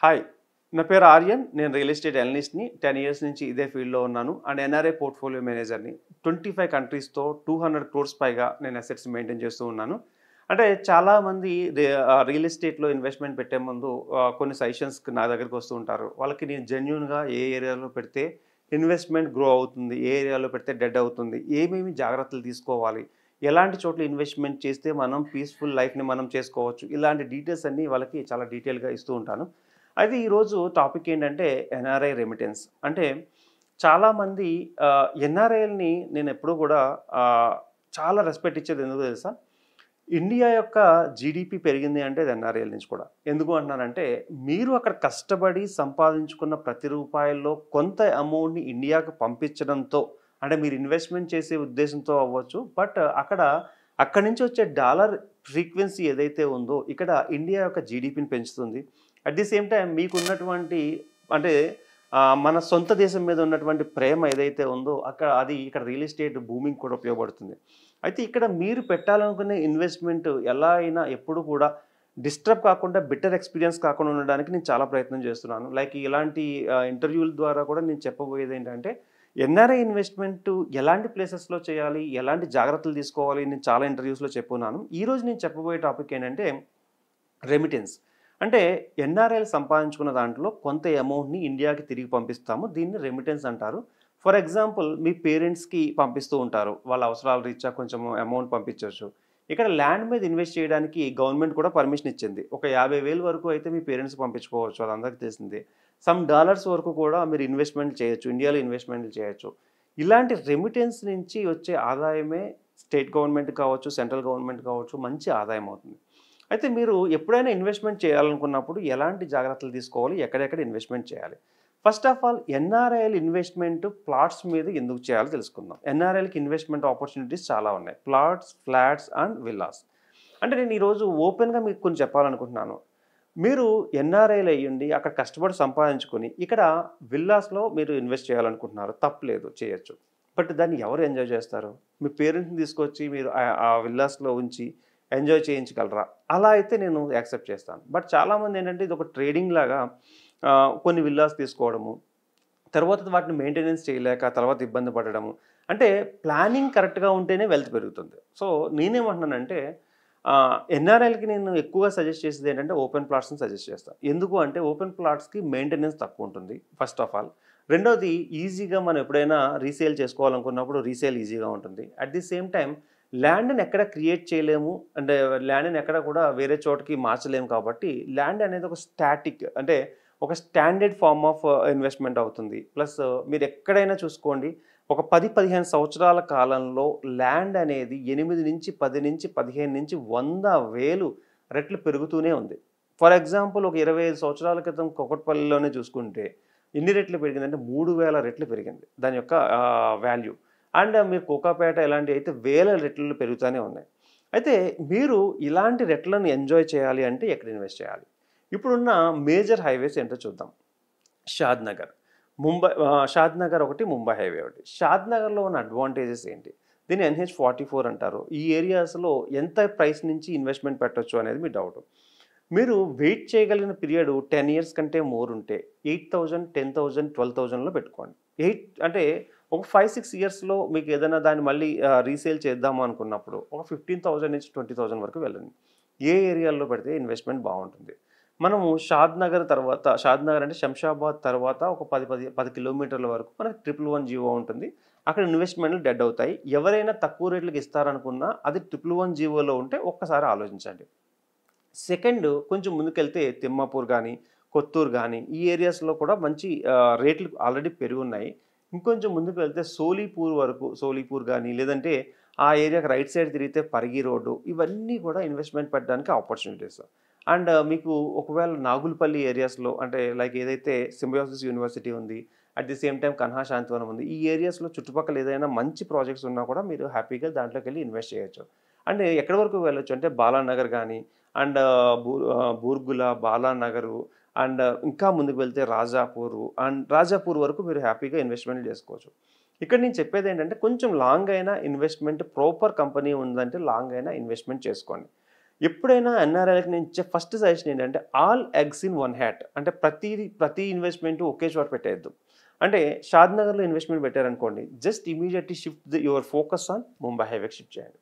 Hi. నా పేరు ఆర్యన్. నేను రియల్ ఎస్టేట్ అనలిస్ట్‌ని. 10 ఇయర్స్ నుంచి ఇదే ఫీల్డ్‌లో ఉన్నాను. అండ్ ఎన్ఆర్ఐ పోర్ట్‌ఫోలియో మేనేజర్‌ని. 25 కంట్రీస్‌తో 200 క్రోర్స్ పైగా నేను అసెట్స్ మెయింటైన్ చేస్తూ ఉన్నాను. అంటే చాలామంది రియల్ ఎస్టేట్‌లో ఇన్వెస్ట్‌మెంట్ పెట్టే ముందు కొన్ని సజెషన్స్‌కి నా దగ్గరికి వస్తూ ఉంటారు. వాళ్ళకి నేను జెన్యూన్‌గా ఏ ఏరియాలో పెడితే ఇన్వెస్ట్‌మెంట్ గ్రో అవుతుంది, ఏ ఏరియాలో పెడితే డెడ్ అవుతుంది, ఏమేమి జాగ్రత్తలు తీసుకోవాలి, ఎలాంటి చోట్ల ఇన్వెస్ట్‌మెంట్ చేస్తే మనం పీస్‌ఫుల్ లైఫ్‌ని మనం చేసుకోవచ్చు, ఇలాంటి డీటెయిల్స్ అన్నీ వాళ్ళకి చాలా డీటెయిల్‌గా ఇస్తూ ఉంటాను. అయితే ఈరోజు టాపిక్ ఏంటంటే ఎన్ఆర్ఐ రెమిటెన్స్. అంటే చాలామంది ఎన్ఆర్ఐలని నేను ఎప్పుడూ కూడా ఆహ్, చాలా రెస్పెక్ట్ ఇచ్చేది ఎందుకో తెలుసా? ఇండియా యొక్క జీడీపీ పెరిగింది అంటే అది ఎన్ఆర్ఐల నుంచి కూడా. ఎందుకు అంటున్నానంటే మీరు అక్కడ కష్టపడి సంపాదించుకున్న ప్రతి రూపాయల్లో కొంత అమౌంట్‌ని ఇండియాకి పంపించడంతో అంటే మీరు ఇన్వెస్ట్‌మెంట్ చేసే ఉద్దేశంతో అవ్వచ్చు. బట్ అక్కడి నుంచి వచ్చే డాలర్ ఫ్రీక్వెన్సీ ఏదైతే ఉందో ఇక్కడ ఇండియా యొక్క జీడీపీని పెంచుతుంది. అట్ ది సేమ్ టైమ్ మీకున్నటువంటి అంటే మన సొంత దేశం మీద ఉన్నటువంటి ప్రేమ ఏదైతే ఉందో అది ఇక్కడ రియల్ ఎస్టేట్ బూమింగ్ కూడా ఉపయోగపడుతుంది. అయితే ఇక్కడ మీరు పెట్టాలనుకునే ఇన్వెస్ట్‌మెంట్ ఎలా అయినా ఎప్పుడు కూడా డిస్టర్బ్ కాకుండా, బెటర్ ఎక్స్‌పీరియన్స్ కాకుండా ఉండడానికి నేను చాలా ప్రయత్నం చేస్తున్నాను. లైక్ ఇలాంటి ఇంటర్వ్యూల ద్వారా కూడా నేను చెప్పబోయేదేంటంటే, ఎన్ఆర్ఐ ఇన్వెస్ట్‌మెంట్ ఎలాంటి ప్లేసెస్‌లో చేయాలి, ఎలాంటి జాగ్రత్తలు తీసుకోవాలి నేను చాలా ఇంటర్వ్యూస్‌లో చెప్పున్నాను. ఈరోజు నేను చెప్పబోయే టాపిక్ ఏంటంటే రెమిటెన్స్. అంటే ఎన్ఆర్ఐలు సంపాదించుకున్న దాంట్లో కొంత అమౌంట్‌ని ఇండియాకి తిరిగి పంపిస్తాము. దీన్ని రెమిటెన్స్ అంటారు. ఫర్ ఎగ్జాంపుల్ మీ పేరెంట్స్‌కి పంపిస్తూ ఉంటారు. వాళ్ళ అవసరాల రీత్యా కొంచెం అమౌంట్ పంపించొచ్చు. ఇక్కడ ల్యాండ్ మీద ఇన్వెస్ట్ చేయడానికి గవర్నమెంట్ కూడా పర్మిషన్ ఇచ్చింది. ఒక 50,000 వరకు అయితే మీ పేరెంట్స్‌కి పంపించుకోవచ్చు. అది అందరికీ తెలిసిందే. సమ్ డాలర్స్ వరకు కూడా మీరు ఇన్వెస్ట్‌మెంట్ చేయొచ్చు. ఇండియాలో ఇన్వెస్ట్‌మెంట్లు చేయొచ్చు. ఇలాంటి రెమిటెన్స్ నుంచి వచ్చే ఆదాయమే స్టేట్ గవర్నమెంట్ కావచ్చు, సెంట్రల్ గవర్నమెంట్ కావచ్చు మంచి ఆదాయం అవుతుంది. అయితే మీరు ఎప్పుడైనా ఇన్వెస్ట్‌మెంట్ చేయాలనుకున్నప్పుడు ఎలాంటి జాగ్రత్తలు తీసుకోవాలి? ఎక్కడెక్కడ ఇన్వెస్ట్‌మెంట్ చేయాలి? ఫస్ట్ ఆఫ్ ఆల్ ఎన్ఆర్ఐల ఇన్వెస్ట్‌మెంట్ ప్లాట్స్ మీద ఎందుకు చేయాలో తెలుసుకుందాం. ఎన్ఆర్ఐలకి ఇన్వెస్ట్‌మెంట్ ఆపర్చునిటీస్ చాలా ఉన్నాయి. Plots, flats and villas. అంటే నేను ఈరోజు ఓపెన్‌గా మీకు కొన్ని చెప్పాలనుకుంటున్నాను. మీరు ఎన్ఆర్ఐలు అయ్యుండి అక్కడ కష్టపడి సంపాదించుకొని ఇక్కడ విల్లాస్‌లో మీరు ఇన్వెస్ట్ చేయాలనుకుంటున్నారు. తప్పులేదు చేయొచ్చు. బట్ దాన్ని ఎవరు ఎంజాయ్ చేస్తారు? మీ పేరెంట్స్‌ని తీసుకొచ్చి మీరు ఆ విల్లాస్‌లో ఉంచి ఎంజాయ్ చేయించగలరా? అలా అయితే నేను యాక్సెప్ట్ చేస్తాను. బట్ చాలామంది ఏంటంటే ఇదొక ట్రేడింగ్ లాగా కొన్ని విల్లాస్ తీసుకోవడము. తర్వాత వాటిని మెయింటెనెన్స్ చేయలేక తర్వాత ఇబ్బంది పడడము. అంటే ప్లానింగ్ కరెక్ట్‌గా ఉంటేనే వెల్త్ పెరుగుతుంది. సో నేనేమంటున్నానంటే ఎన్ఆర్ఐలకి నేను ఎక్కువగా సజెస్ట్ చేసేది ఏంటంటే ఓపెన్ ప్లాట్స్‌ని సజెస్ట్ చేస్తాను. ఎందుకు అంటే ఓపెన్ ప్లాట్స్‌కి మెయింటెనెన్స్ తక్కువ ఉంటుంది ఫస్ట్ ఆఫ్ ఆల్. రెండోది ఈజీగా మనం ఎప్పుడైనా రీసేల్ చేసుకోవాలనుకున్నప్పుడు రీసేల్ ఈజీగా ఉంటుంది. అట్ ది సేమ్ టైమ్ ల్యాండ్‌ని ఎక్కడ క్రియేట్ చేయలేము. అంటే ల్యాండ్‌ని ఎక్కడ కూడా వేరే చోటకి మార్చలేము కాబట్టి ల్యాండ్ అనేది ఒక స్టాటిక్ అంటే ఒక స్టాండర్డ్ ఫార్మ్ ఆఫ్ ఇన్వెస్ట్‌మెంట్ అవుతుంది. ప్లస్ మీరు ఎక్కడైనా చూసుకోండి ఒక 10, 15 సంవత్సరాల కాలంలో ల్యాండ్ అనేది 8-10-15-100,000 రెట్లు పెరుగుతూనే ఉంది. ఫర్ ఎగ్జాంపుల్ ఒక 25 సంవత్సరాల క్రితం కూకట్పల్లిలోనే చూసుకుంటే ఎన్ని రెట్లు పెరిగిందంటే 3000 రెట్లు పెరిగింది దాని యొక్క వాల్యూ. అండ్ మీరు కోకాపేట ఇలాంటివి అయితే వేల రెట్లు పెరుగుతూనే ఉన్నాయి. అయితే మీరు ఇలాంటి రెట్లను ఎంజాయ్ చేయాలి అంటే ఎక్కడ ఇన్వెస్ట్ చేయాలి? ఇప్పుడున్న మేజర్ హైవేస్ ఏంటో చూద్దాం. షాద్‌నగర్. షాద్‌నగర్ ఒకటి, ముంబై హైవే ఒకటి. షాద్‌నగర్‌లో ఉన్న అడ్వాంటేజెస్ ఏంటి? దీన్ని ఎన్‌హెచ్-44 అంటారు. ఈ ఏరియాస్‌లో ఎంత ప్రైస్ నుంచి ఇన్వెస్ట్‌మెంట్ పెట్టొచ్చు అనేది మీ డౌటు. మీరు వెయిట్ చేయగలిగిన పీరియడ్ 10 ఇయర్స్ కంటే మోర్ ఉంటే 8,000, 10,000, 12,000లో పెట్టుకోండి. అంటే ఒక 5, 6 ఇయర్స్‌లో మీకు ఏదైనా దాన్ని మళ్ళీ రీసేల్ చేద్దాము అనుకున్నప్పుడు ఒక 15,000-20,000 వరకు వెళ్ళండి. ఏ ఏరియాలో పెడితే ఇన్వెస్ట్‌మెంట్ బావుంటుంది. మనము షాద్‌నగర్ అంటే శంషాబాద్ తర్వాత ఒక 10 కిలోమీటర్ల వరకు మనకు 111 జీవో ఉంటుంది. అక్కడ ఇన్వెస్ట్‌మెంట్‌లు డెడ్ అవుతాయి. ఎవరైనా తక్కువ రేట్లకి ఇస్తారనుకున్నా అది 111 జీవోలో ఉంటే ఒక్కసారి ఆలోచించండి. సెకండ్ కొంచెం ముందుకెళ్తే తిమ్మాపూర్ గానీ, కొత్తూరు గానీ ఈ ఏరియాస్‌లో కూడా మంచి రేట్లు ఆల్రెడీ పెరిగున్నాయి. ఇంకొంచెం ముందుకు వెళ్తే సోలీపూర్ గానీ లేదంటే ఆ ఏరియాకి రైట్ సైడ్ తిరిగితే పరిగి రోడ్డు ఇవన్నీ కూడా ఇన్వెస్ట్‌మెంట్ పెట్టడానికి ఆపర్చునిటీస్. అండ్ మీకు ఒకవేళ నాగులపల్లి ఏరియాస్‌లో అంటే లైక్ ఏదైతే సింబయోసిస్ యూనివర్సిటీ ఉంది. At the same time Kanha Shantivanam ఉంది. ఈ ఏరియాస్‌లో చుట్టుపక్కల ఏదైనా మంచి ప్రాజెక్ట్స్ ఉన్నా కూడా మీరు హ్యాపీగా దాంట్లోకెళ్ళి ఇన్వెస్ట్ చేయొచ్చు. అండ్ ఎక్కడి వరకు వెళ్ళొచ్చు అంటే బాలానగర్ గానీ అండ్ బూర్గుల, బాలానగరు అండ్ ఇంకా ముందుకు వెళ్తే రాజాపూర్ వరకు మీరు హ్యాపీగా ఇన్వెస్ట్‌మెంట్ చేసుకోవచ్చు. ఇక్కడ నేను చెప్పేదేంటంటే కొంచెం లాంగ్ అయినా ఇన్వెస్ట్‌మెంట్ ప్రాపర్ కంపెనీ ఉందంటే లాంగ్ అయినా ఇన్వెస్ట్‌మెంట్ చేసుకోండి. ఎప్పుడైనా ఎన్ఆర్ఐలకి నేను ఇచ్చే ఫస్ట్ సజెషన్ ఏంటంటే all eggs in one hat. అంటే ప్రతి ఇన్వెస్ట్మెంట్ ఒకే చోట పెట్టేయద్దు. అంటే షాద్‌నగర్‌లో ఇన్వెస్ట్మెంట్ పెట్టారనుకోండి, just immediately shift your focus on Mumbai హైవేకి షిఫ్ట్ చేయండి.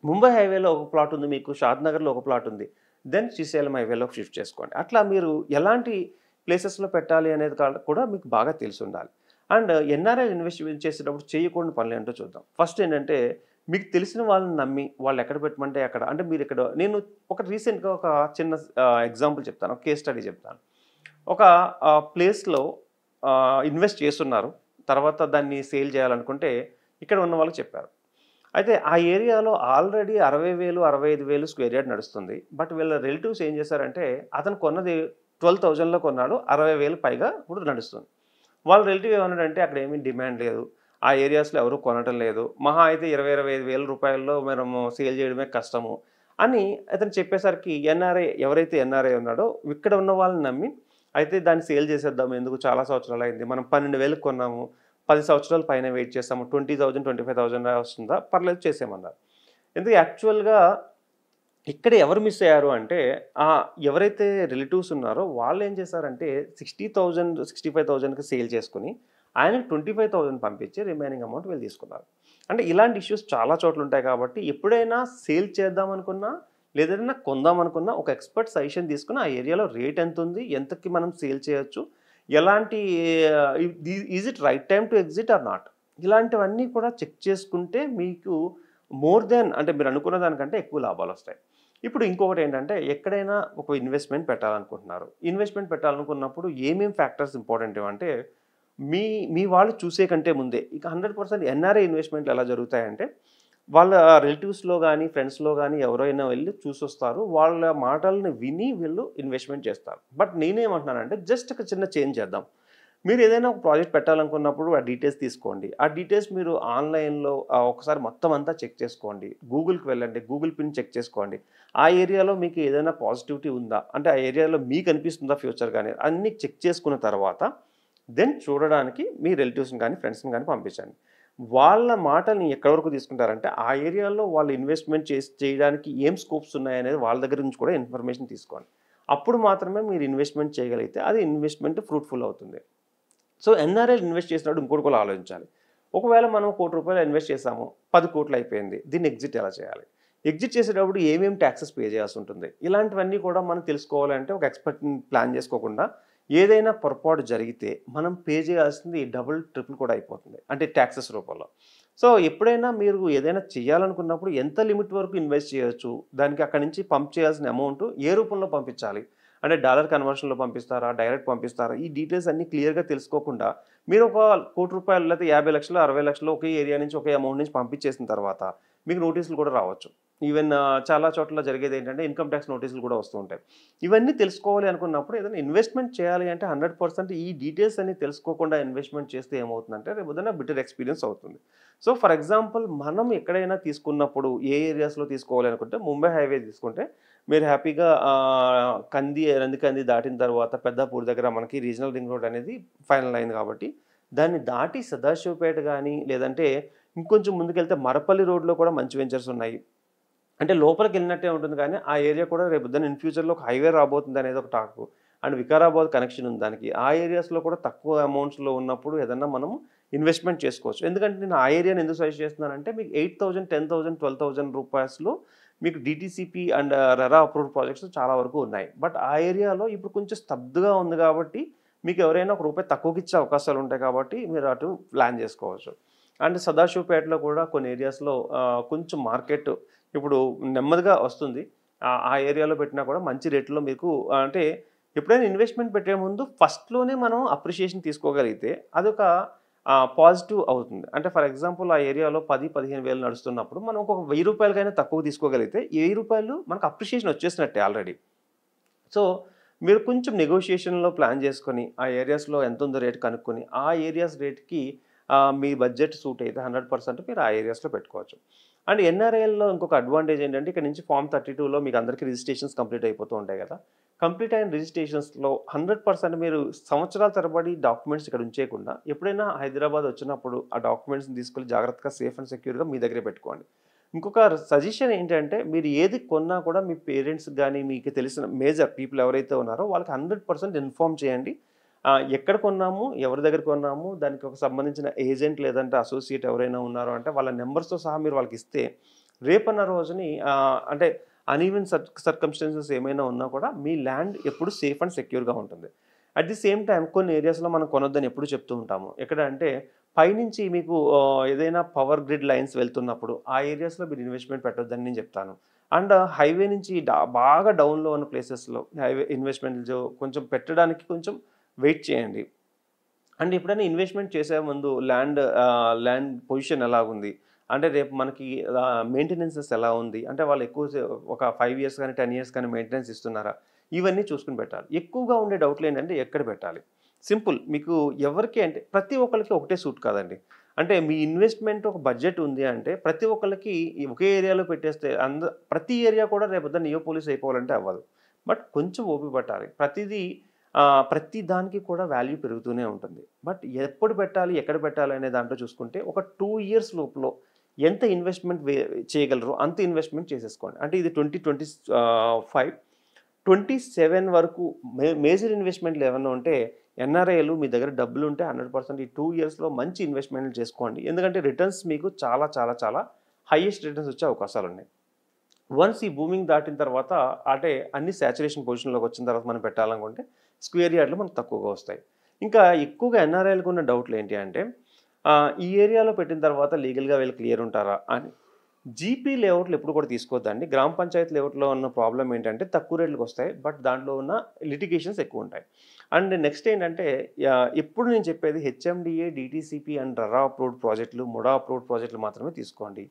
ముంబై హైవేలో ఒక ప్లాట్ ఉంది మీకు, షాద్‌నగర్‌లో ఒక ప్లాట్ ఉంది. దెన్ శ్రీశైలం హైవేలోకి షిఫ్ట్ చేసుకోండి. అట్లా మీరు ఎలాంటి ప్లేసెస్‌లో పెట్టాలి అనేది కూడా మీకు బాగా తెలిసుండాలి. అండ్ ఎన్ఆర్ఐ ఇన్వెస్ట్‌మెంట్ చేసేటప్పుడు చేయకూడని పనులేంటో చూద్దాం. ఫస్ట్ ఏంటంటే మీకు తెలిసిన వాళ్ళని నమ్మి వాళ్ళు ఎక్కడ పెట్టమంటే అక్కడ, అంటే మీరు ఇక్కడ నేను రీసెంట్‌గా ఒక చిన్న ఎగ్జాంపుల్ చెప్తాను. ఒక కేస్ స్టడీ చెప్తాను. ఒక ప్లేస్‌లో ఇన్వెస్ట్ చేసున్నారు. తర్వాత దాన్ని సేల్ చేయాలనుకుంటే ఇక్కడ ఉన్న వాళ్ళకి చెప్పారు. అయితే ఆ ఏరియాలో ఆల్రెడీ 60,000, 65,000 స్క్వేర్ యార్డ్ నడుస్తుంది. బట్ వీళ్ళ రిలేటివ్స్ ఏం చేశారంటే అతను కొన్నది 12,000లో కొన్నాడు. 60,000 పైగా ఇప్పుడు నడుస్తుంది. వాళ్ళ రిలేటివ్ ఏమన్నాడంటే అక్కడ ఏమీ డిమాండ్ లేదు. ఆ ఏరియాస్‌లో ఎవరు కొనటం లేదు. మహా అయితే 25,000 రూపాయల్లో మనము సేల్ చేయడమే కష్టము అని అతను చెప్పేసరికి ఎవరైతే ఎన్ఆర్ఐ ఉన్నాడో ఇక్కడ ఉన్న వాళ్ళని నమ్మి అయితే దాన్ని సేల్ చేసేద్దాం. ఎందుకు చాలా సంవత్సరాలయింది. మనం 12,000కి కొన్నాము. 10 సంవత్సరాల పైన వెయిట్ చేస్తాము. 20,000, 25,000 వస్తుందా? పర్లేదు చేసేయమన్నారు. ఎందుకు యాక్చువల్‌గా ఇక్కడ ఎవరు మిస్ అయ్యారు అంటే ఎవరైతే రిలేటివ్స్ ఉన్నారో వాళ్ళేం చేశారంటే 60,000, 65,000కి సేల్ చేసుకొని ఆయనకి 25,000 పంపించి రిమైనింగ్ అమౌంట్ వీళ్ళు తీసుకున్నారు. అంటే ఇలాంటి ఇష్యూస్ చాలా చోట్ల ఉంటాయి కాబట్టి ఎప్పుడైనా సేల్ చేద్దామనుకున్నా లేదన్నా కొందామనుకున్నా ఒక ఎక్స్‌పర్ట్ సజెషన్ తీసుకొని ఆ ఏరియాలో రేట్ ఎంతుంది? ఎంతకి మనం సేల్ చేయొచ్చు? ఎలాంటి is it right time to exit or not? ఇలాంటివన్నీ కూడా చెక్ చేసుకుంటే మీకు మోర్ దెన్ అంటే మీరు అనుకున్న దానికంటే ఎక్కువ లాభాలొస్తాయి. ఇప్పుడు ఇంకొకటేంటంటే ఎక్కడైనా ఒక ఇన్వెస్ట్‌మెంట్ పెట్టాలనుకుంటున్నారు. ఇన్వెస్ట్‌మెంట్ పెట్టాలనుకున్నప్పుడు ఏమేం ఫ్యాక్టర్స్ ఇంపార్టెంట్ అంటే మీ మీ వాళ్ళు చూసే కంటే ముందే ఇక 100% ఎన్ఆర్ఐ ఇన్వెస్ట్‌మెంట్లు ఎలా జరుగుతాయంటే వాళ్ళ రిలేటివ్స్‌లో గాని, ఫ్రెండ్స్‌లో గాని ఎవరైనా వెళ్లి చూసొస్తారు. వాళ్ళ మాటల్ని విని వీళ్ళు ఇన్వెస్ట్‌మెంట్ చేస్తారు. బట్ నేనేమంటున్నానంటే జస్ట్ ఒక చిన్న చేంజ్ చేద్దాం. మీరు ఏదైనా ఒక ప్రాజెక్ట్ పెట్టాలనుకున్నప్పుడు ఆ డీటెయిల్స్ తీసుకోండి. ఆ డీటెయిల్స్ మీరు ఆన్‌లైన్‌లో ఒకసారి మొత్తం అంతా చెక్ చేసుకోండి. గూగుల్‌కి వెళ్ళండి. గూగుల్ పిన్ చెక్ చేసుకోండి. ఆ ఏరియాలో మీకు ఏదైనా పాజిటివిటీ ఉందా? అంటే ఆ ఏరియాలో మీకు అనిపిస్తుందా ఫ్యూచర్ గాని అన్నీ చెక్ చేసుకున్న తర్వాత దెన్ చూడడానికి మీ రిలేటివ్స్‌ని గాని, ఫ్రెండ్స్‌ని గాని పంపించండి. వాళ్ళ మాటల్ని ఎక్కడి వరకు తీసుకుంటారంటే ఆ ఏరియాలో వాళ్ళు ఇన్వెస్ట్‌మెంట్ చేయడానికి ఏం స్కోప్స్ ఉన్నాయనేది వాళ్ళ దగ్గర నుంచి కూడా ఇన్ఫర్మేషన్ తీసుకోండి. అప్పుడు మాత్రమే మీరు ఇన్వెస్ట్‌మెంట్ చేయగలిగితే అది ఇన్వెస్ట్‌మెంట్ ఫ్రూట్‌ఫుల్ అవుతుంది. సో, ఎన్ఆర్ఐలు ఇన్వెస్ట్ చేసినప్పుడు ఇంకోటి కూడా ఆలోచించాలి. ఒకవేళ మనం రూ. 1,00,00,000 ఇన్వెస్ట్ చేసాము. 10,00,00,000 అయిపోయింది. దీన్ని ఎగ్జిట్ ఎలా చేయాలి? ఎగ్జిట్ చేసేటప్పుడు ఏమేం టాక్సెస్ పే చేయాల్సి ఉంటుంది? ఇలాంటివన్నీ కూడా మనం తెలుసుకోవాలంటే ఒక ఎక్స్‌పర్ట్‌ని ప్లాన్ చేసుకోకుండా ఏదైనా పొరపాటు జరిగితే మనం పే చేయాల్సింది డబుల్, ట్రిపుల్ కూడా అయిపోతుంది. అంటే టాక్సెస్ రూపంలో. సో, ఎప్పుడైనా మీరు ఏదైనా చేయాలనుకున్నప్పుడు ఎంత లిమిట్ వరకు ఇన్వెస్ట్ చేయొచ్చు? దానికి అక్కడి నుంచి పంప్ చేయాల్సిన అమౌంట్ ఏ రూపంలో పంపించాలి? అంటే డాలర్ కన్వర్షన్‌లో పంపిస్తారా? డైరెక్ట్ పంపిస్తారా? ఈ డీటెయిల్స్ అన్నీ క్లియర్‌గా తెలుసుకోకుండా మీరు ఒక రూ. 1,00,00,000 లేకపోతే 50,00,000, 60,00,000 ఒకే ఏరియా నుంచి ఒకే అమౌంట్ నుంచి పంపించేసిన తర్వాత మీకు నోటీసులు కూడా రావచ్చు. ఈవెన్ చాలా చోట్ల జరిగేదేంటంటే ఇన్‌కమ్ టాక్స్ నోటీసులు కూడా వస్తూ ఉంటాయి. ఇవన్నీ తెలుసుకోవాలి అనుకున్నప్పుడు ఏదైనా ఇన్వెస్ట్‌మెంట్ చేయాలి అంటే 100% ఈ డీటెయిల్స్ అన్నీ తెలుసుకోకుండా ఇన్వెస్ట్‌మెంట్ చేస్తే ఏమవుతుందంటే రేపొద్దున బిట్టర్ ఎక్స్‌పీరియన్స్ అవుతుంది. సో, ఫర్ ఎగ్జాంపుల్ మనం ఎక్కడైనా తీసుకున్నప్పుడు ఏ ఏరియాస్‌లో తీసుకోవాలి అనుకుంటే ముంబై హైవే తీసుకుంటే మీరు హ్యాపీగా నందికంది దాటిన తర్వాత పెద్దాపూర్ దగ్గర మనకి రీజనల్ రింగ్ రోడ్ అనేది ఫైనల్ అయింది కాబట్టి, దాన్ని దాటి సదాశివపేట గాని, లేదంటే ఇంకొంచెం ముందుకెళ్తే మరపల్లి రోడ్‌లో కూడా మంచి వెంచర్స్ ఉన్నాయి. అంటే లోపలికెళ్ళినట్టే ఉంటుంది కానీ, ఆ ఏరియా కూడా రేపొద్దున ఇన్ ఫ్యూచర్‌లో ఒక హైవే రాబోతుందనేది ఒక టాకు. అండ్ వికారాబాద్ కనెక్షన్ ఉంది దానికి. ఆ ఏరియాస్‌లో కూడా తక్కువ అమౌంట్స్‌లో ఉన్నప్పుడు ఏదన్నా మనం ఇన్వెస్ట్‌మెంట్ చేసుకోవచ్చు. ఎందుకంటే నేను ఆ ఏరియాని ఎందుకు సజెస్ట్ చేస్తున్నానంటే మీకు 8,000, 10,000, 12,000 రూపాయస్‌లో మీకు DTCP and RERA approved projects చాలా వరకు ఉన్నాయి. బట్ ఆ ఏరియాలో ఇప్పుడు కొంచెం స్తబ్దుగా ఉంది కాబట్టి, మీకు ఎవరైనా ఒక రూపాయి తక్కువకిచ్చే అవకాశాలుంటాయి కాబట్టి, మీరు అటు ప్లాన్ చేసుకోవచ్చు. అండ్ సదాశివపేటలో కూడా కొన్ని ఏరియాస్‌లో కొంచెం మార్కెట్ ఇప్పుడు నెమ్మదిగా వస్తుంది. ఆ ఏరియాలో పెట్టినా కూడా మంచి రేట్‌లో మీకు అంటే ఎప్పుడైనా ఇన్వెస్ట్‌మెంట్ పెట్టే ముందు ఫస్ట్‌లోనే మనం అప్రిషియేషన్ తీసుకోగలిగితే అదొక పాజిటివ్ అవుతుంది. అంటే ఫర్ ఎగ్జాంపుల్ ఆ ఏరియాలో 10, 15,000 నడుస్తున్నప్పుడు మనం ఒక రూ. 1000 తక్కువ తీసుకోగలిగితే రూ. 1000 మనకు అప్రిషియేషన్ వచ్చేసినట్టే ఆల్రెడీ. సో, మీరు కొంచెం నెగోషియేషన్‌లో ప్లాన్ చేసుకొని, ఆ ఏరియాస్‌లో ఎంతుందో రేట్ కనుక్కొని, ఆ ఏరియాస్ రేట్‌కి మీ బడ్జెట్ సూట్ అయితే 100% మీరు ఆ ఏరియాస్‌లో పెట్టుకోవచ్చు. అండ్ ఎన్ఆర్ఐఎల్‌లో ఇంకొక అడ్వాంటేజ్ ఏంటంటే, ఇక్కడ నుంచి ఫార్మ్ 32లో మీకు అందరికీ రిజిస్ట్రేషన్స్ కంప్లీట్ అయిపోతూ ఉంటాయి కదా! కంప్లీట్ అయిన రిజిస్ట్రేషన్స్‌లో 100% మీరు సంవత్సరాల తరబడి డాక్యుమెంట్స్ ఇక్కడ ఉంచేయకుండా, ఎప్పుడైనా హైదరాబాద్ వచ్చినప్పుడు ఆ డాక్యుమెంట్స్‌ని తీసుకెళ్ళి జాగ్రత్తగా సేఫ్ అండ్ సెక్యూర్‌గా మీ దగ్గరే పెట్టుకోండి. ఇంకొక సజెషన్ ఏంటంటే మీరు ఏది కొన్నా కూడా మీ పేరెంట్స్ గానీ, మీకు తెలిసిన మేజర్ పీపుల్ ఎవరైతే ఉన్నారో వాళ్ళకి 100% ఇన్ఫార్మ్ చేయండి. ఎక్కడ కొన్నాము, ఎవరి దగ్గర కొన్నాము, దానికి ఒక సంబంధించిన ఏజెంట్ లేదంటే అసోసియేట్ ఎవరైనా ఉన్నారో అంటే వాళ్ళ నంబర్స్‌తో సహా మీరు వాళ్ళకిస్తే రేపన్న రోజుని అంటే అన్‌ఈవెన్ సర్కమ్‌స్టాన్సెస్ ఏమైనా ఉన్నా కూడా మీ ల్యాండ్ ఎప్పుడు సేఫ్ అండ్ సెక్యూర్‌గా ఉంటుంది. అట్ ది సేమ్ టైమ్ కొన్ని ఏరియాస్‌లో మనం కొనొద్దని ఎప్పుడు చెప్తూ ఉంటాము. ఎక్కడ అంటే పైనుంచి మీకు ఏదైనా పవర్ గ్రిడ్ లైన్స్ వెళ్తున్నప్పుడు ఆ ఏరియాస్‌లో మీరు ఇన్వెస్ట్‌మెంట్ పెట్టొద్దని నేను చెప్తాను. అండ్ హైవే నుంచి బాగా డౌన్‌లో ఉన్న ప్లేసెస్‌లో హైవే ఇన్వెస్ట్‌మెంట్స్ కొంచెం పెట్టడానికి కొంచెం వెయిట్ చేయండి. అండ్ ఎప్పుడైనా ఇన్వెస్ట్‌మెంట్ చేసే ముందు ల్యాండ్ పొజిషన్ ఎలాగుంది? అంటే రేపు మనకి మెయింటెనెన్సెస్ ఎలా ఉంది? అంటే వాళ్ళు ఒక 5 ఇయర్స్ కానీ, 10 ఇయర్స్ కానీ మెయింటెనెన్స్ ఇస్తున్నారా? ఇవన్నీ చూసుకొని పెట్టాలి. ఎక్కువగా ఉండే డౌట్‌లేంటంటే ఎక్కడ పెట్టాలి? సింపుల్. మీకు ఎవరికి అంటే ప్రతి ఒక్కళ్ళకి ఒకటే సూట్ కాదండి. అంటే మీ ఇన్వెస్ట్‌మెంట్ ఒక బడ్జెట్ ఉంది అంటే ప్రతి ఒక్కళ్ళకి ఈ ఒకే ఏరియాలో పెట్టేస్తే ప్రతి ఏరియా కూడా రేపొద్దున నియోపోలిస్ అయిపోవాలంటే అవ్వదు. బట్ కొంచెం ఓపిక పట్టాలి. ప్రతి దానికి కూడా వాల్యూ పెరుగుతూనే ఉంటుంది. బట్ ఎప్పుడు పెట్టాలి, ఎక్కడ పెట్టాలి అనే దాంట్లో చూసుకుంటే ఒక 2 ఇయర్స్ లోపులో ఎంత ఇన్వెస్ట్‌మెంట్ చేయగలరో అంత ఇన్వెస్ట్‌మెంట్ చేసేసుకోండి. అంటే ఇది 2025, 27 వరకు మేజర్ ఇన్వెస్ట్‌మెంట్‌లు ఏమన్నా ఉంటే ఎన్ఆర్ఐలు మీ దగ్గర డబ్బులుంటే 100% ఈ 2 ఇయర్స్‌లో మంచి ఇన్వెస్ట్‌మెంట్‌లు చేసుకోండి. ఎందుకంటే రిటర్న్స్ మీకు చాలా చాలా చాలా హైయెస్ట్ రిటర్న్స్ వచ్చే అవకాశాలున్నాయి. వన్స్ ఈ బూమింగ్ దాటిన తర్వాత అంటే అన్ని సాచురేషన్ పొజిషన్‌లోకి వచ్చిన తర్వాత మనం పెట్టాలనుకుంటే స్క్వేర్ యార్డ్‌లు మనకు తక్కువగా వస్తాయి. ఇంకా ఎక్కువగా ఎన్ఆర్ఐలకు ఉన్న డౌట్‌లు ఏంటి అంటే ఈ ఏరియాలో పెట్టిన తర్వాత లీగల్‌గా వీళ్ళు క్లియర్ ఉంటారా అని. జీపీ లేఅవుట్లు ఎప్పుడు కూడా తీసుకోవద్దండి. గ్రామ పంచాయతీ లేఅవుట్‌లో ఉన్న ప్రాబ్లమ్ ఏంటంటే తక్కువ రేట్లకి వస్తాయి. బట్ దాంట్లో ఉన్న లిటిగేషన్స్ ఎక్కువుంటాయి. అండ్ నెక్స్ట్ ఏంటంటే ఎప్పుడు నేను చెప్పేది HMDA, DTCP and RERA approved ప్రాజెక్టులు, ముడా అప్రూవ్డ్ ప్రాజెక్టులు మాత్రమే తీసుకోండి.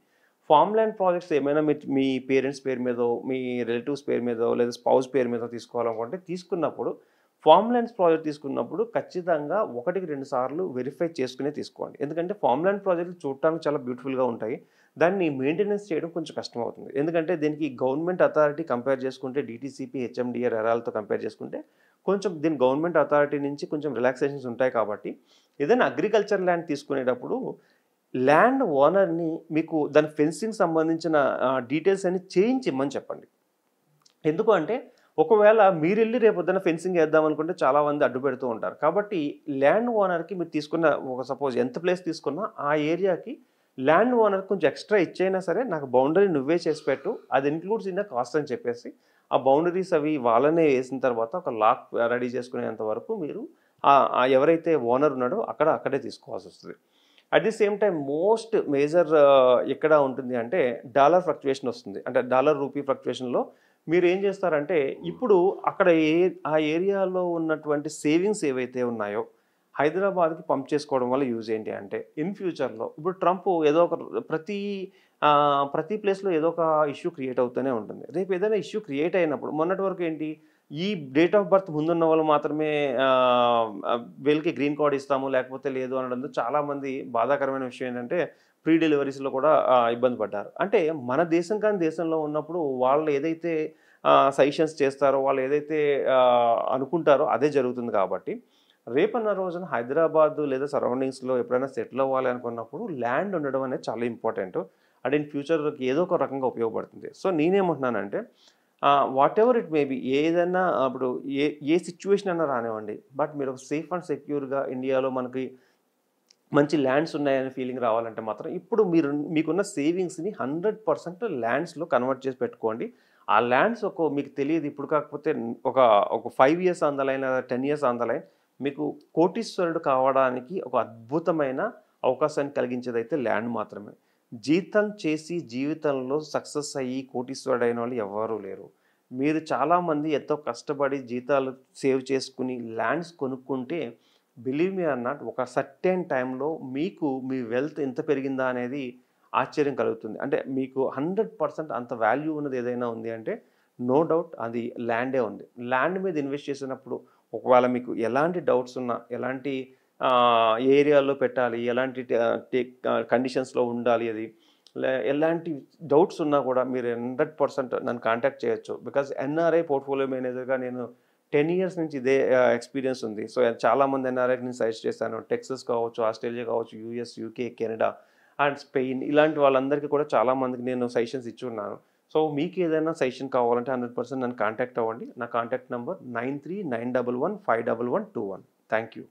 ఫార్మ్ ల్యాండ్ ప్రాజెక్ట్స్ ఏమైనా మీ పేరెంట్స్ పేరు మీదో, మీ రిలేటివ్స్ పేరు మీదో, లేదా స్పౌస్ పేరు మీదో తీసుకోవాలనుకుంటే తీసుకున్నప్పుడు ఫార్మ్ ల్యాండ్స్ ప్రాజెక్ట్ తీసుకున్నప్పుడు ఖచ్చితంగా 1కి 2 సార్లు వెరిఫై చేసుకునే తీసుకోండి. ఎందుకంటే ఫార్మ్ ల్యాండ్ ప్రాజెక్టులు చూడటానికి చాలా బ్యూటిఫుల్‌గా ఉంటాయి. దాన్ని మెయింటెనెన్స్ చేయడం కొంచెం కష్టమవుతుంది. ఎందుకంటే దీనికి గవర్నమెంట్ అథారిటీ కంపేర్ చేసుకుంటే డీటీసీపీ, హెచ్ఎండిఏ, రెరాలతో కంపేర్ చేసుకుంటే కొంచెం దీని గవర్నమెంట్ అథారిటీ నుంచి కొంచెం రిలాక్సేషన్స్ ఉంటాయి కాబట్టి ఏదైనా అగ్రికల్చర్ ల్యాండ్ తీసుకునేటప్పుడు ల్యాండ్ ఓనర్‌ని మీకు దాని ఫెన్సింగ్ సంబంధించిన డీటెయిల్స్ అన్ని చేయించి ఇమ్మని చెప్పండి. ఎందుకు అంటే ఒకవేళ మీరెళ్లి రేపొద్దున ఫెన్సింగ్ ఏద్దామనుకుంటే చాలా మంది అడ్డుపెడుతూ ఉంటారు. కాబట్టి ల్యాండ్ ఓనర్‌కి మీరు తీసుకున్న సపోజ్ ఎంత ప్లేస్ తీసుకున్నా ఆ ఏరియాకి ల్యాండ్ ఓనర్‌కి కొంచెం ఎక్స్‌ట్రా ఇచ్చైనా సరే నాకు బౌండరీ నువ్వే చేసి పెట్టు. అది ఇన్‌క్లూడ్స్ ఇన్ ద కాస్ట్ అని చెప్పేసి ఆ బౌండరీస్ అవి వాళ్ళనే ఏసిన తర్వాత ఒక లాక్ రెడీ చేసుకునేంత వరకు మీరు ఎవరైతే ఓనర్ ఉన్నాడో అక్కడే తీసుకోవాల్సొస్తది. At the same time most major ఎక్కడ ఉంటుంది అంటే డాలర్ ఫ్లక్చుయేషన్ వస్తుంది. అంటే డాలర్ రూపీ ఫ్లక్చుయేషన్‌లో మీరేం చేస్తారంటే ఇప్పుడు అక్కడ ఆ ఏరియాలో ఉన్నటువంటి సేవింగ్స్ ఏవైతే ఉన్నాయో హైదరాబాద్‌కి పంప్ చేసుకోవడం వల్ల యూజ్ ఏంటి అంటే ఇన్ ఫ్యూచర్‌లో ఇప్పుడు ట్రంప్ ఏదో ఒక ప్రతి ప్లేస్‌లో ఏదో ఒక ఇష్యూ క్రియేట్ అవుతూనే ఉంటుంది. రేపు ఏదైనా ఇష్యూ క్రియేట్ అయినప్పుడు మొన్నటి వరకు ఏంటి ఈ డేట్ ఆఫ్ బర్త్ ముందున్న వాళ్ళు మాత్రమే వీళ్ళకి గ్రీన్ కార్డ్ ఇస్తాము లేకపోతే లేదు అనడంతో చాలామంది బాధాకరమైన విషయం ఏంటంటే ప్రీ డెలివరీస్‌లో కూడా ఇబ్బంది పడ్డారు. అంటే మన దేశం కాని దేశంలో ఉన్నప్పుడు వాళ్ళు ఏదైతే సజెషన్స్ చేస్తారో, వాళ్ళు ఏదైతే అనుకుంటారో అదే జరుగుతుంది కాబట్టి, రేపన్న రోజున హైదరాబాద్ లేదా సరౌండింగ్స్‌లో ఎప్పుడైనా సెటిల్ అవ్వాలి అనుకున్నప్పుడు ల్యాండ్ ఉండడం అనేది చాలా ఇంపార్టెంట్. అండ్ ఇన్ ఫ్యూచర్‌కి ఏదో ఒక రకంగా ఉపయోగపడుతుంది. సో నేనేమంటున్నానంటే వాటెవర్ ఇట్ మే బి ఏదైనా ఇప్పుడు ఏ సిట్యుయేషన్ అన్నా రానివ్వండి. బట్ మీరు ఒక సేఫ్ అండ్ సెక్యూర్‌గా ఇండియాలో మనకి మంచి ల్యాండ్స్ ఉన్నాయనే ఫీలింగ్ రావాలంటే మాత్రం ఇప్పుడు మీకున్న సేవింగ్స్‌ని 100% ల్యాండ్స్‌లో కన్వర్ట్ చేసి పెట్టుకోండి. ఆ ల్యాండ్స్ మీకు తెలియదు ఇప్పుడు కాకపోతే ఒక ఒక 5 ఇయర్స్ ఆన్ ద లైన్ లేదా 10 ఇయర్స్ ఆన్ ద లైన్ మీకు కోటీశ్వరుడు కావడానికి ఒక అద్భుతమైన అవకాశాన్ని కలిగించేదైతే ల్యాండ్ మాత్రమే. జీతం చేసి జీవితంలో సక్సెస్ అయ్యి కోటీశ్వరుడైన వాళ్ళు ఎవ్వరూ లేరు. మీరు చాలామంది ఎంతో కష్టపడి జీతాలు సేవ్ చేసుకొని ల్యాండ్స్ కొనుక్కుంటే బిలీవ్ మీ ఆర్ నాట్ ఒక సర్టెన్ టైంలో మీకు మీ వెల్త్ ఎంత పెరిగిందా అనేది ఆశ్చర్యం కలుగుతుంది. అంటే మీకు 100% అంత వాల్యూ ఉన్నది ఏదైనా ఉంది అంటే నో డౌట్ అది ల్యాండే ఉంది. ల్యాండ్ మీద ఇన్వెస్ట్ చేసినప్పుడు ఒకవేళ మీకు ఎలాంటి డౌట్స్ ఉన్నా, ఎలాంటి ఏరియాలో పెట్టాలి, ఎలాంటి కండిషన్స్‌లో ఉండాలి అది, ఎలాంటి డౌట్స్ ఉన్నా కూడా మీరు 100% నన్ను కాంటాక్ట్ చేయొచ్చు. బికాజ్ ఎన్ఆర్ఐ పోర్ట్‌ఫోలియో మేనేజర్‌గా నేను 10 ఇయర్స్ నుంచి ఇదే ఎక్స్‌పీరియన్స్ ఉంది. సో చాలామంది ఎన్ఆర్ఐకి నేను సజెస్ట్ చేశాను. టెక్సాస్ కావచ్చు, ఆస్ట్రేలియా కావచ్చు, US, UK, Canada and Spain ఇలాంటి వాళ్ళందరికీ కూడా చాలామందికి నేను సజెషన్స్ ఇచ్చి ఉన్నాను. సో మీకు ఏదైనా సజెషన్ కావాలంటే 100% నన్ను కాంటాక్ట్ అవ్వండి. నా కాంటాక్ట్ నంబర్ 9391151121. Thank you.